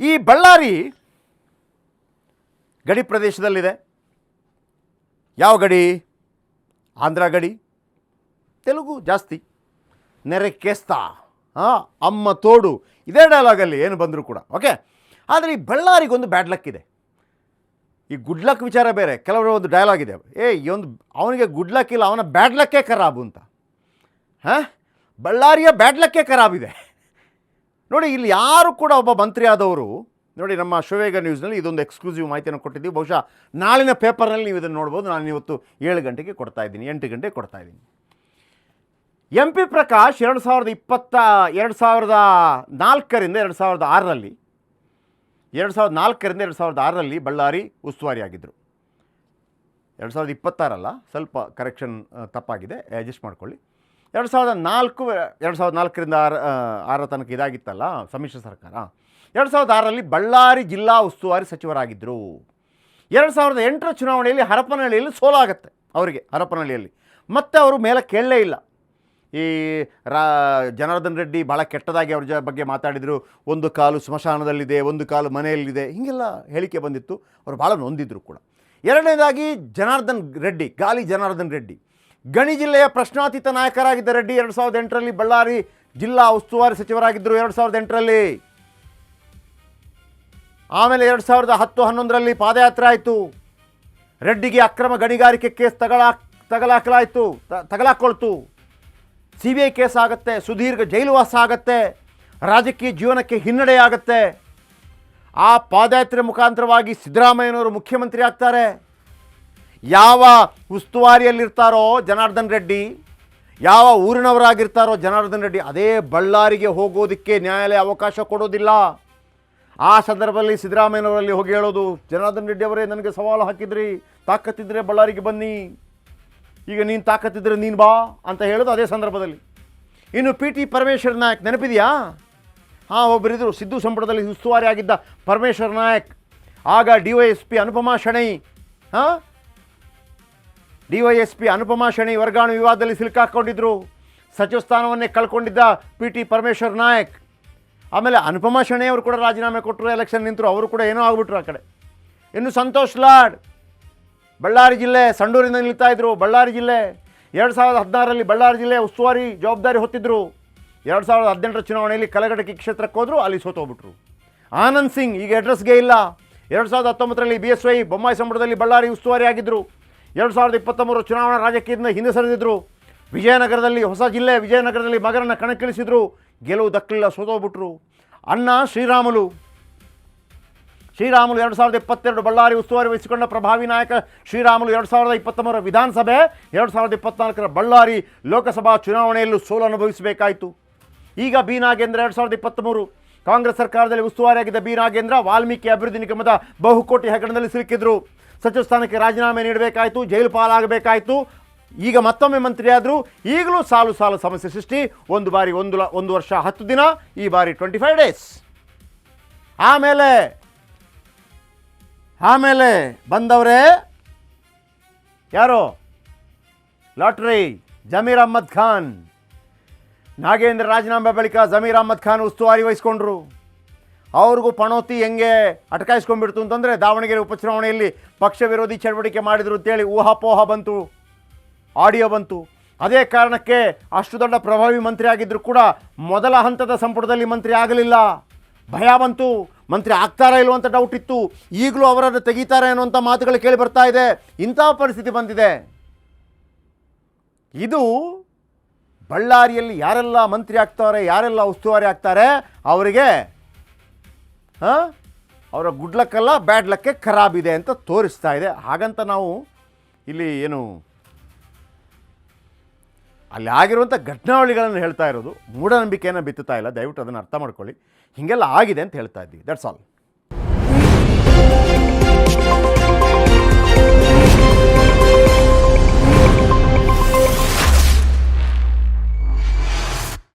ಈ ಬಳ್ಳಾರಿ ಗಡಿ ಪ್ರದೇಶದಲ್ಲಿದೆ. ಯಾವ ಗಡಿ? ಆಂಧ್ರ ಗಡಿ. ತೆಲುಗು ಜಾಸ್ತಿ. ನೆರೆ ಕೇಸ್ತಾ, ಅಮ್ಮ ತೋಡು, ಇದೇ ಡೈಲಾಗಲ್ಲಿ ಏನು ಬಂದರೂ ಕೂಡ ಓಕೆ. ಆದರೆ ಈ ಬಳ್ಳಾರಿಗೊಂದು ಬ್ಯಾಡ್ ಲಕ್ ಇದೆ. ಈ ಗುಡ್ ಲಕ್ ವಿಚಾರ ಬೇರೆ. ಕೆಲವರು ಒಂದು ಡೈಲಾಗ್ ಇದೆ, ಈ ಒಂದು ಅವನಿಗೆ ಗುಡ್ ಲಕ್ ಇಲ್ಲ, ಅವನ ಬ್ಯಾಡ್ ಲಕ್ಕೇ ಖರಾಬು ಅಂತ. ಬಳ್ಳಾರಿಯ ಬ್ಯಾಡ್ ಲಕ್ಕೇ ಖರಾಬಿದೆ ನೋಡಿ. ಇಲ್ಲಿ ಯಾರು ಕೂಡ ಒಬ್ಬ ಮಂತ್ರಿ ಆದವರು ನೋಡಿ, ನಮ್ಮ ಶೋವೇಗ ನ್ಯೂಸ್ನಲ್ಲಿ ಇದೊಂದು ಎಕ್ಸ್ಕ್ಲೂಸಿವ್ ಮಾಹಿತಿಯನ್ನು ಕೊಟ್ಟಿದ್ದೀವಿ. ಬಹುಶಃ ನಾಳಿನ ಪೇಪರ್ನಲ್ಲಿ ನೀವು ಇದನ್ನು ನೋಡ್ಬೋದು. ನಾನು ಇವತ್ತು 7 ಗಂಟೆಗೆ ಕೊಡ್ತಾಯಿದ್ದೀನಿ, 8 ಗಂಟೆಗೆ ಕೊಡ್ತಾಯಿದ್ದೀನಿ. MP ಪ್ರಕಾಶ್ 2004ರಿಂದ 2006ರಲ್ಲಿ 2006ರಲ್ಲಿ ಬಳ್ಳಾರಿ ಉಸ್ತುವಾರಿಯಾಗಿದ್ದರು. 2026 ಅಲ್ಲ, ಸ್ವಲ್ಪ ಕರೆಕ್ಷನ್ ತಪ್ಪಾಗಿದೆ, ಅಡ್ಜಸ್ಟ್ ಮಾಡ್ಕೊಳ್ಳಿ. 2004ರಿಂದ 6 ತನಕ ಇದಾಗಿತ್ತಲ್ಲ ಸಮ್ಮಿಶ್ರ ಸರ್ಕಾರ. 2006ರಲ್ಲಿ ಬಳ್ಳಾರಿ ಜಿಲ್ಲಾ ಉಸ್ತುವಾರಿ ಸಚಿವರಾಗಿದ್ದರು. 2008ರ ಚುನಾವಣೆಯಲ್ಲಿ ಹರಪನಹಳ್ಳಿಯಲ್ಲಿ ಸೋಲಾಗತ್ತೆ ಅವರಿಗೆ. ಹರಪನಹಳ್ಳಿಯಲ್ಲಿ ಮತ್ತೆ ಅವರು ಮೇಲೆ ಕೇಳಲೇ ಇಲ್ಲ. ಈ ಜನಾರ್ದನ್ ರೆಡ್ಡಿ ಭಾಳ ಕೆಟ್ಟದಾಗಿ ಅವ್ರ ಬಗ್ಗೆ ಮಾತಾಡಿದರು. ಒಂದು ಕಾಲು ಸ್ಮಶಾನದಲ್ಲಿದೆ, ಒಂದು ಕಾಲು ಮನೆಯಲ್ಲಿದೆ, ಹೀಗೆಲ್ಲ ಹೇಳಿಕೆ ಬಂದಿತ್ತು. ಅವರು ಭಾಳ ನೊಂದಿದ್ರು ಕೂಡ. ಎರಡನೇದಾಗಿ ಜನಾರ್ದನ್ ರೆಡ್ಡಿ, ಗಾಲಿ ಜನಾರ್ದನ್ ರೆಡ್ಡಿ ಗಣಿ ಜಿಲ್ಲೆಯ ಪ್ರಶ್ನಾತೀತ ನಾಯಕರಾಗಿದ್ದ ರೆಡ್ಡಿ 2008ರಲ್ಲಿ ಬಳ್ಳಾರಿ ಜಿಲ್ಲಾ ಉಸ್ತುವಾರಿ ಸಚಿವರಾಗಿದ್ದರು 2008ರಲ್ಲಿ. ಆಮೇಲೆ 2010-11ರಲ್ಲಿ ಪಾದಯಾತ್ರೆ ಆಯಿತು. ರೆಡ್ಡಿಗೆ ಅಕ್ರಮ ಗಣಿಗಾರಿಕೆ ಕೇಸ್ ತಗಲಾಕೊಳ್ತು. CBI ಕೇಸ್ ಆಗುತ್ತೆ, ಸುದೀರ್ಘ ಜೈಲುವಾಸ ಆಗುತ್ತೆ, ರಾಜಕೀಯ ಜೀವನಕ್ಕೆ ಹಿನ್ನಡೆಯಾಗುತ್ತೆ. ಆ ಪಾದಯಾತ್ರೆ ಮುಖಾಂತರವಾಗಿ ಸಿದ್ದರಾಮಯ್ಯನವರು ಮುಖ್ಯಮಂತ್ರಿ ಆಗ್ತಾರೆ. ಯಾವ ಉಸ್ತುವಾರಿಯಲ್ಲಿರ್ತಾರೋ ಜನಾರ್ದನ್ ರೆಡ್ಡಿ, ಯಾವ ಊರಿನವರಾಗಿರ್ತಾರೋ ಜನಾರ್ದನ್ ರೆಡ್ಡಿ, ಅದೇ ಬಳ್ಳಾರಿಗೆ ಹೋಗೋದಕ್ಕೆ ನ್ಯಾಯಾಲಯ ಅವಕಾಶ ಕೊಡೋದಿಲ್ಲ. ಆ ಸಂದರ್ಭದಲ್ಲಿ ಸಿದ್ದರಾಮಯ್ಯನವರಲ್ಲಿ ಹೋಗಿ ಹೇಳೋದು, ಜನಾರ್ದನ್ ರೆಡ್ಡಿ ಅವರೇ ನನಗೆ ಸವಾಲು ಹಾಕಿದ್ರಿ, ತಾಕತ್ತಿದ್ರೆ ಬಳ್ಳಾರಿಗೆ ಬನ್ನಿ, ಈಗ ನೀನು ತಾಕತ್ತಿದ್ರೆ ನೀನು ಬಾ ಅಂತ ಹೇಳೋದು ಅದೇ ಸಂದರ್ಭದಲ್ಲಿ. ಇನ್ನು PT ಪರಮೇಶ್ವರ್ ನಾಯಕ್ ನೆನಪಿದೆಯಾ? ಒಬ್ಬರಿದ್ದರು ಸಿದ್ದು ಸಂಪುಟದಲ್ಲಿ ಉಸ್ತುವಾರಿ ಆಗಿದ್ದ ಪರಮೇಶ್ವರ್ ನಾಯಕ್. ಆಗ DYSP ಅನುಪಮಾ ಶೆಣೈ ವರ್ಗಾವಣೆ ವಿವಾದದಲ್ಲಿ ಸಿಲುಕಾಕೊಂಡಿದ್ದರು. ಸಚಿವ ಸ್ಥಾನವನ್ನೇ ಕಳ್ಕೊಂಡಿದ್ದ PT ಪರಮೇಶ್ವರ್ ನಾಯಕ್. ಆಮೇಲೆ ಅನುಪಮಾ ಶೆಣೈ ಅವರು ಕೂಡ ರಾಜೀನಾಮೆ ಕೊಟ್ಟರು, ಎಲೆಕ್ಷನ್ ನಿಂತರು, ಅವರು ಕೂಡ ಏನೋ ಆಗ್ಬಿಟ್ರು ಆ ಕಡೆ. ಇನ್ನು ಸಂತೋಷ್ ಲಾಡ್ ಬಳ್ಳಾರಿ ಜಿಲ್ಲೆ, ಸಂಡೂರಿನಿಂದ ನಿಲ್ತಾಯಿದ್ರು. ಬಳ್ಳಾರಿ ಜಿಲ್ಲೆ 2016ರಲ್ಲಿ ಬಳ್ಳಾರಿ ಜಿಲ್ಲೆ ಉಸ್ತುವಾರಿ ಜವಾಬ್ದಾರಿ ಹೊತ್ತಿದ್ರು. 2018ರ ಚುನಾವಣೆಯಲ್ಲಿ ಕಲಘಟಕಿ ಕ್ಷೇತ್ರಕ್ಕೆ ಹೋದರು, ಅಲ್ಲಿ ಸೋತೋಗ್ಬಿಟ್ರು. ಆನಂದ್ ಸಿಂಗ್ ಈಗ ಅಡ್ರೆಸ್ಗೆ ಇಲ್ಲ. 2019ರಲ್ಲಿ BSY ಬೊಮ್ಮಾಯಿ ಸಂಪುಟದಲ್ಲಿ ಬಳ್ಳಾರಿ ಉಸ್ತುವಾರಿ ಆಗಿದ್ದರು. 2023 ಚುನಾವಣಾ ರಾಜಕೀಯದಿಂದ ಹಿಂದೆ ಸರಿದಿದ್ದರು. ವಿಜಯನಗರದಲ್ಲಿ ಹೊಸ ಜಿಲ್ಲೆ, ವಿಜಯನಗರದಲ್ಲಿ ಮಗನನ್ನು ಕಣಕ್ಕಿಳಿಸಿದ್ರು, ಗೆಲುವು ದಕ್ಕಲಿಲ್ಲ, ಸೋತೋಗ್ಬಿಟ್ರು. ಅಣ್ಣ ಶ್ರೀರಾಮುಲು 2022 ಬಳ್ಳಾರಿ ಉಸ್ತುವಾರಿ ವಹಿಸಿಕೊಂಡ ಪ್ರಭಾವಿ ನಾಯಕ ಶ್ರೀರಾಮುಲು 2023 ವಿಧಾನಸಭೆ, 2024ರ ಬಳ್ಳಾರಿ ಲೋಕಸಭಾ ಚುನಾವಣೆಯಲ್ಲೂ ಸೋಲು ಅನುಭವಿಸಬೇಕಾಯಿತು. ಈಗ ಬಿ ನಾಗೇಂದ್ರ 2023 ಕಾಂಗ್ರೆಸ್ ಸರ್ಕಾರದಲ್ಲಿ ಉಸ್ತುವಾರಿಯಾಗಿದ್ದ ಬಿ ನಾಗೇಂದ್ರ ವಾಲ್ಮೀಕಿ ಅಭಿವೃದ್ಧಿ ನಿಗಮದ ಬಹುಕೋಟಿ ಹಗರಣದಲ್ಲಿ ಸಿಲುಕಿದ್ರು. ಸಚಿವ ಸ್ಥಾನಕ್ಕೆ ರಾಜೀನಾಮೆ ನೀಡಬೇಕಾಯಿತು, ಜೈಲು ಪಾಲಾಗಬೇಕಾಯಿತು. ಈಗ ಮತ್ತೊಮ್ಮೆ ಮಂತ್ರಿಯಾದರು. ಈಗಲೂ ಸಾಲು ಸಮಸ್ಯೆ ಸೃಷ್ಟಿ. ಒಂದು ಬಾರಿ 1 ವರ್ಷ 10 ದಿನ, ಈ ಬಾರಿ 25 ಡೇಸ್. ಆಮೇಲೆ ಬಂದವರೇ ಯಾರು? ಲಾಟ್ರಿ ಜಮೀರ್ ಅಹ್ಮದ್ ಖಾನ್. ನಾಗೇಂದ್ರ ರಾಜೀನಾಮೆ ಬಳಿಕ ಜಮೀರ್ ಅಹ್ಮದ್ ಖಾನ್ ಉಸ್ತುವಾರಿ ವಹಿಸ್ಕೊಂಡ್ರು. ಅವ್ರಿಗೂ ಪಣೋತಿ ಹೆಂಗೆ ಅಟಕಾಯಿಸ್ಕೊಂಡ್ಬಿಡ್ತು ಅಂತಂದರೆ, ದಾವಣಗೆರೆ ಉಪಚುನಾವಣೆಯಲ್ಲಿ ಪಕ್ಷ ವಿರೋಧಿ ಚಳವಳಿಕೆ ಮಾಡಿದರು ಅಂತೇಳಿ ಊಹಾಪೋಹ ಬಂತು, ಆಡಿಯೋ ಬಂತು. ಅದೇ ಕಾರಣಕ್ಕೆ ಅಷ್ಟು ದೊಡ್ಡ ಪ್ರಭಾವಿ ಮಂತ್ರಿ ಆಗಿದ್ದರೂ ಕೂಡ ಮೊದಲ ಹಂತದ ಸಂಪುಟದಲ್ಲಿ ಮಂತ್ರಿ ಆಗಲಿಲ್ಲ. ಭಯ ಬಂತು, ಮಂತ್ರಿ ಆಗ್ತಾರಾ ಇಲ್ವೋ ಅಂತ ಡೌಟ್ ಇತ್ತು. ಈಗಲೂ ಅವರನ್ನು ತೆಗೀತಾರೆ ಅನ್ನುವಂಥ ಮಾತುಗಳು ಕೇಳಿ ಬರ್ತಾ ಇದೆ. ಇಂಥ ಪರಿಸ್ಥಿತಿ ಬಂದಿದೆ. ಇದು ಬಳ್ಳಾರಿಯಲ್ಲಿ ಯಾರೆಲ್ಲ ಮಂತ್ರಿ ಆಗ್ತಾರೆ, ಯಾರೆಲ್ಲ ಉಸ್ತುವಾರಿ ಆಗ್ತಾರೆ, ಅವರಿಗೆ ಅವರ ಗುಡ್ ಲಕ್ಕಲ್ಲ ಬ್ಯಾಡ್ ಲಕ್ಕೆ ಖರಾಬಿದೆ ಅಂತ ತೋರಿಸ್ತಾ ಇದೆ. ಹಾಗಂತ ನಾವು ಇಲ್ಲಿ ಏನು ಅಲ್ಲಿ ಆಗಿರುವಂಥ ಘಟನಾವಳಿಗಳನ್ನು ಹೇಳ್ತಾ ಇರೋದು, ಮೂಢನಂಬಿಕೆಯನ್ನು ಬಿತ್ತುತ್ತಾ ಇಲ್ಲ. ದಯವಿಟ್ಟು ಅದನ್ನು ಅರ್ಥ ಮಾಡ್ಕೊಳ್ಳಿ. ಹೀಗೆಲ್ಲ ಆಗಿದೆ ಅಂತ ಹೇಳ್ತಾ ಇದ್ದೀವಿ. That's all.